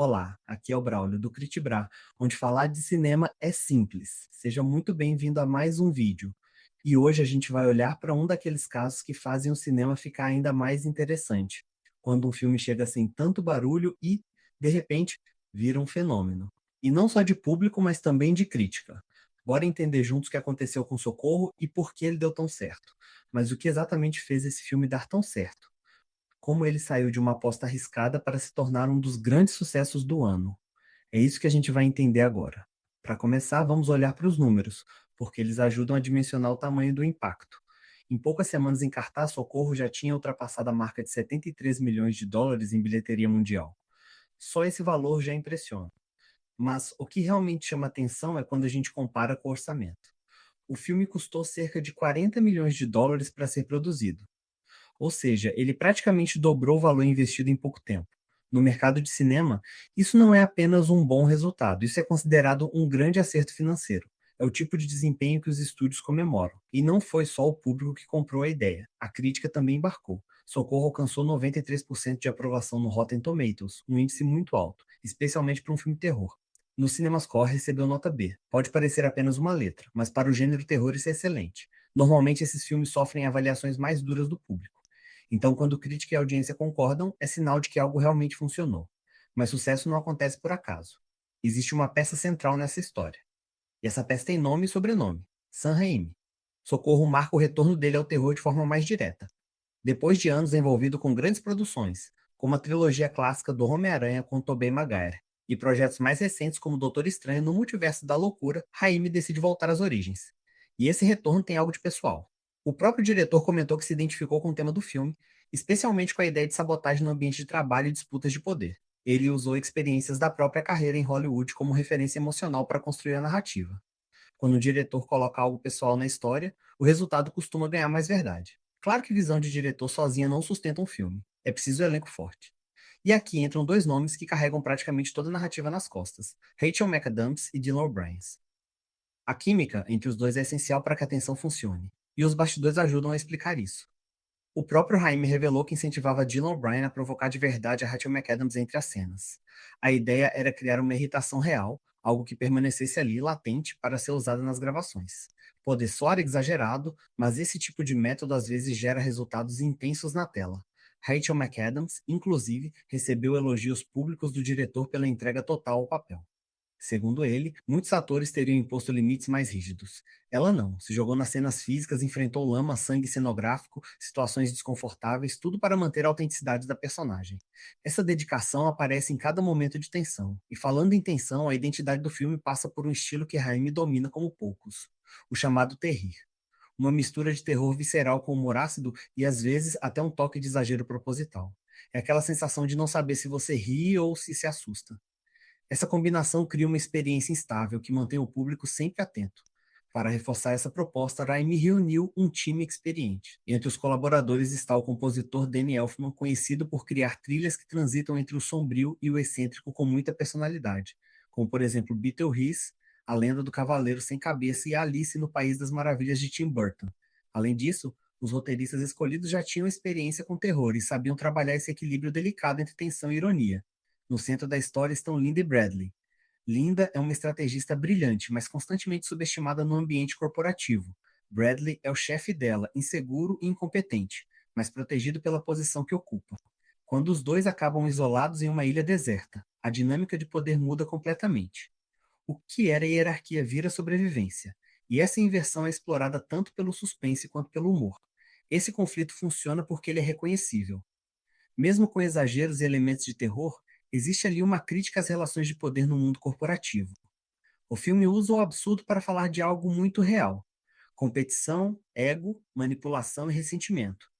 Olá, aqui é o Braulio do Critibra, onde falar de cinema é simples. Seja muito bem-vindo a mais um vídeo. E hoje a gente vai olhar para um daqueles casos que fazem o cinema ficar ainda mais interessante. Quando um filme chega sem tanto barulho e, de repente, vira um fenômeno. E não só de público, mas também de crítica. Bora entender juntos o que aconteceu com Socorro e por que ele deu tão certo. Mas o que exatamente fez esse filme dar tão certo? Como ele saiu de uma aposta arriscada para se tornar um dos grandes sucessos do ano. É isso que a gente vai entender agora. Para começar, vamos olhar para os números, porque eles ajudam a dimensionar o tamanho do impacto. Em poucas semanas em cartaz, Socorro já tinha ultrapassado a marca de 73 milhões de dólares em bilheteria mundial. Só esse valor já impressiona. Mas o que realmente chama atenção é quando a gente compara com o orçamento. O filme custou cerca de 40 milhões de dólares para ser produzido. Ou seja, ele praticamente dobrou o valor investido em pouco tempo. No mercado de cinema, isso não é apenas um bom resultado, isso é considerado um grande acerto financeiro. É o tipo de desempenho que os estúdios comemoram. E não foi só o público que comprou a ideia, a crítica também embarcou. Socorro alcançou 93% de aprovação no Rotten Tomatoes, um índice muito alto, especialmente para um filme terror. No CinemaScore recebeu nota B. Pode parecer apenas uma letra, mas para o gênero terror isso é excelente. Normalmente esses filmes sofrem avaliações mais duras do público. Então, quando crítica e audiência concordam, é sinal de que algo realmente funcionou. Mas sucesso não acontece por acaso. Existe uma peça central nessa história. E essa peça tem nome e sobrenome: Sam Raimi. Socorro marca o retorno dele ao terror de forma mais direta. Depois de anos envolvido com grandes produções, como a trilogia clássica do Homem-Aranha com Tobey Maguire, e projetos mais recentes como Doutor Estranho no Multiverso da Loucura, Raimi decide voltar às origens. E esse retorno tem algo de pessoal. O próprio diretor comentou que se identificou com o tema do filme, especialmente com a ideia de sabotagem no ambiente de trabalho e disputas de poder. Ele usou experiências da própria carreira em Hollywood como referência emocional para construir a narrativa. Quando o diretor coloca algo pessoal na história, o resultado costuma ganhar mais verdade. Claro que visão de diretor sozinha não sustenta um filme. É preciso um elenco forte. E aqui entram dois nomes que carregam praticamente toda a narrativa nas costas: Rachel McAdams e Dylan O'Brien. A química entre os dois é essencial para que a tensão funcione, e os bastidores ajudam a explicar isso. O próprio Raimi revelou que incentivava Dylan O'Brien a provocar de verdade a Rachel McAdams entre as cenas. A ideia era criar uma irritação real, algo que permanecesse ali latente para ser usado nas gravações. Pode soar exagerado, mas esse tipo de método às vezes gera resultados intensos na tela. Rachel McAdams, inclusive, recebeu elogios públicos do diretor pela entrega total ao papel. Segundo ele, muitos atores teriam imposto limites mais rígidos. Ela não, se jogou nas cenas físicas, enfrentou lama, sangue cenográfico, situações desconfortáveis, tudo para manter a autenticidade da personagem. Essa dedicação aparece em cada momento de tensão. E falando em tensão, a identidade do filme passa por um estilo que Raimi domina como poucos: o chamado terrir. Uma mistura de terror visceral com humor ácido e às vezes até um toque de exagero proposital. É aquela sensação de não saber se você ri ou se assusta. Essa combinação cria uma experiência instável que mantém o público sempre atento. Para reforçar essa proposta, Raimi reuniu um time experiente. Entre os colaboradores está o compositor Danny Elfman, conhecido por criar trilhas que transitam entre o sombrio e o excêntrico com muita personalidade, como por exemplo Beetlejuice, A Lenda do Cavaleiro Sem Cabeça e Alice no País das Maravilhas de Tim Burton. Além disso, os roteiristas escolhidos já tinham experiência com terror e sabiam trabalhar esse equilíbrio delicado entre tensão e ironia. No centro da história estão Linda e Bradley. Linda é uma estrategista brilhante, mas constantemente subestimada no ambiente corporativo. Bradley é o chefe dela, inseguro e incompetente, mas protegido pela posição que ocupa. Quando os dois acabam isolados em uma ilha deserta, a dinâmica de poder muda completamente. O que era hierarquia vira sobrevivência, e essa inversão é explorada tanto pelo suspense quanto pelo humor. Esse conflito funciona porque ele é reconhecível. Mesmo com exageros e elementos de terror, existe ali uma crítica às relações de poder no mundo corporativo. O filme usa o absurdo para falar de algo muito real: competição, ego, manipulação e ressentimento.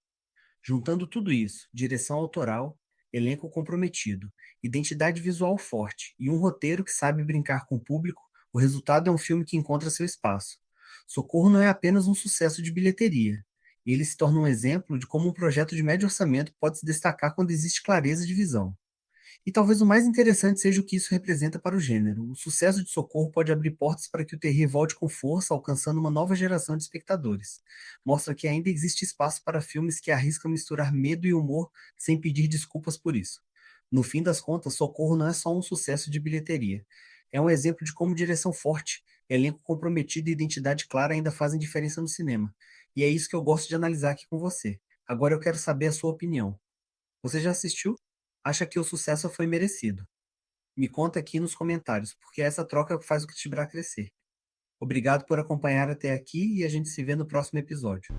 Juntando tudo isso, direção autoral, elenco comprometido, identidade visual forte e um roteiro que sabe brincar com o público, o resultado é um filme que encontra seu espaço. Socorro não é apenas um sucesso de bilheteria. Ele se torna um exemplo de como um projeto de médio orçamento pode se destacar quando existe clareza de visão. E talvez o mais interessante seja o que isso representa para o gênero. O sucesso de Socorro pode abrir portas para que o terror volte com força, alcançando uma nova geração de espectadores. Mostra que ainda existe espaço para filmes que arriscam misturar medo e humor sem pedir desculpas por isso. No fim das contas, Socorro não é só um sucesso de bilheteria. É um exemplo de como direção forte, elenco comprometido e identidade clara ainda fazem diferença no cinema. E é isso que eu gosto de analisar aqui com você. Agora eu quero saber a sua opinião. Você já assistiu? Acha que o sucesso foi merecido? Me conta aqui nos comentários, porque é essa troca que faz o Kitibra crescer. Obrigado por acompanhar até aqui e a gente se vê no próximo episódio.